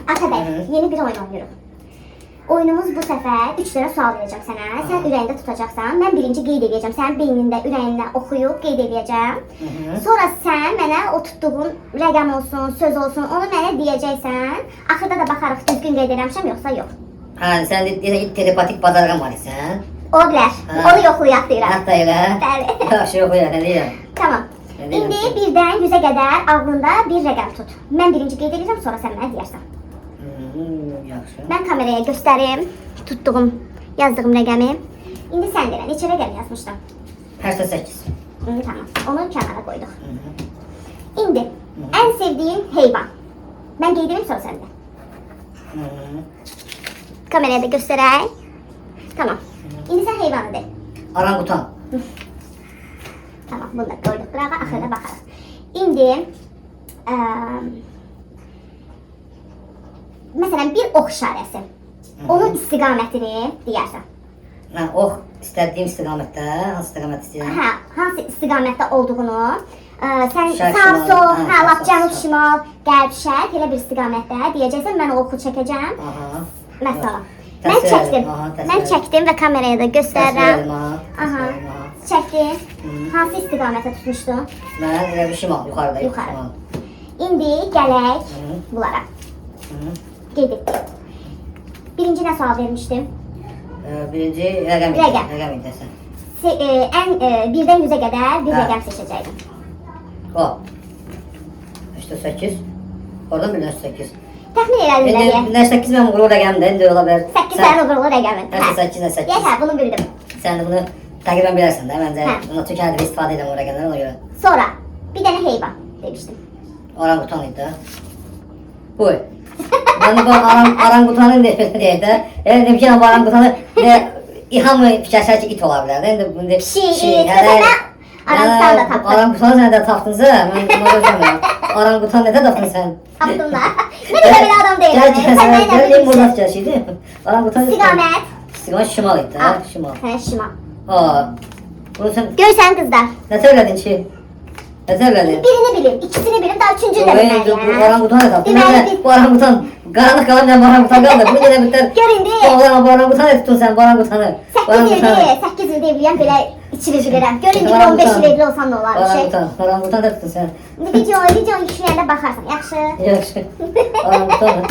Atabəy, yeni bir oyun oynayırıq. Oyunumuz bu səfər 3 dənə sual verəcəm sənə. Sən ürəyində tutacaqsan. Mən birinci qeyd edəcəm. Sənin beynində, ürəyində oxuyub qeyd edəcəm. Sonra sən mənə o tutduğun rəqəm olsun, söz olsun, onu mənə deyəcəksən. Axırda da baxarıq düzgün qeyd edirəmişəm yoxsa yox. Ha, sən deyirsən telepatik bacarığa maliksən. O bilər. Onu yoxlayaq deyirəm. Hətta elə. Bəli. Yaxşı yoxlayaq, nə deyirəm. Tamam. İndi birdən 100-ə qədər ağlında bir rəqəm tut. Mən birinci qeyd edirəm, sonra sən mənə deyərsən. Yaxşı. Mən kameraya göstərim tutduğum, yazdığım rəqəmi. İndi sən deyirəm, neçə rəqəm yazmışdım? 88. Tamam, onu kənara qoyduq. İndi ən sevdiyin heyvan. Mən qeyd edim, sonra səndə. Kameraya da göstərək. Tamam. İndi sən heyvanı de. Orangutan. Tamam, bunu da qoyduq qırağa, axırda baxarıq. İndi məsələn bir ox işarəsi. Onun istiqamətini deyərsən. Mən ox istədiyim istiqamətdə, hansı istiqamət istəyirəm? Hə, hansı istiqamətdə olduğunu, sən Şərq, sağ, şimal, sol, hə, lap sağ, cənub, sağ. şimal, qərb, şərq elə bir istiqamətdə deyəcəksən. Mən o oxu çəkəcəm. Aha. Məsələn. Mən Təsvir çəkdim. edim, aha, təsvir Mən edim. çəkdim və kameraya da Təsvir göstərirəm. edim, aha, Aha. təsvir edim, aha. Çəkdim. Hansı istiqamətə tutmuşdun? Mən elə bir şimal, yuxarıda. Yuxarı. Şimal. İndi gələk Hı. bunlara. Hı. Qeyd etdik. Birinci nə sual vermişdim? Birinci rəqəm idi. Rəqəm. Rəqəm idi sən. Birdən 100-ə qədər bir Hə. rəqəm seçəcəkdim. O. İşte 8. Oradan bir 8. Təxmin elədin nəyə? İndi 8 mənim uğurlu rəqəmdir. İndi ola bilər. 8 sənin uğurlu rəqəmin. Nəsə 8, nə 8. Hə, bunu bildim. Sən də bunu təqribən bilərsən də. Məncə Hə. bunu çünki hər dəfə istifadə edirəm o rəqəmlərdən ona görə. Sonra bir dənə heyvan demişdim. Orangutan idi də. Bu. Ben de bu orangutanın deyək də. Yəni dedim ki, bu orangutanı hamı fikirləşər ki, it ola bilər də. İndi bunu Pişik, məsələn, orangutan da tapdım. Orangutanı sən də tapdınsa, mən bunu özləmirəm. Orangutan nədə tapdın sən? Tapdım da. Mən elə belə adam deyiləm. Gəl, Sən mənə nə gəl, burada bilirsən? fikirləşiydi. Orangutan İstiqamət. İstiqamət şimal idi də, şimal. Hə, şimal. Ha. Bunu sən Görsən qızlar. nə söylədin ki? Nə söylədin? Birini bilim, ikisini bilim, daha üçüncünü də Bu bilməliyəm. orangutan da tapdın. Deməli, Bu orangutan qaranlıq qalan bir orangutan qaldı. Bunu yenə bitər. Gör indi. Oğlan bu orangutanı tutdun sən, bu orangutanı. 8 ildir evliyəm, belə içini bilirəm. Gör indi 15 il evli olsan nə olar bir şey. Orangutan da tuttun sən. İndi video yükləndə baxarsan, yaxşı? Yaxşı. Orangutan.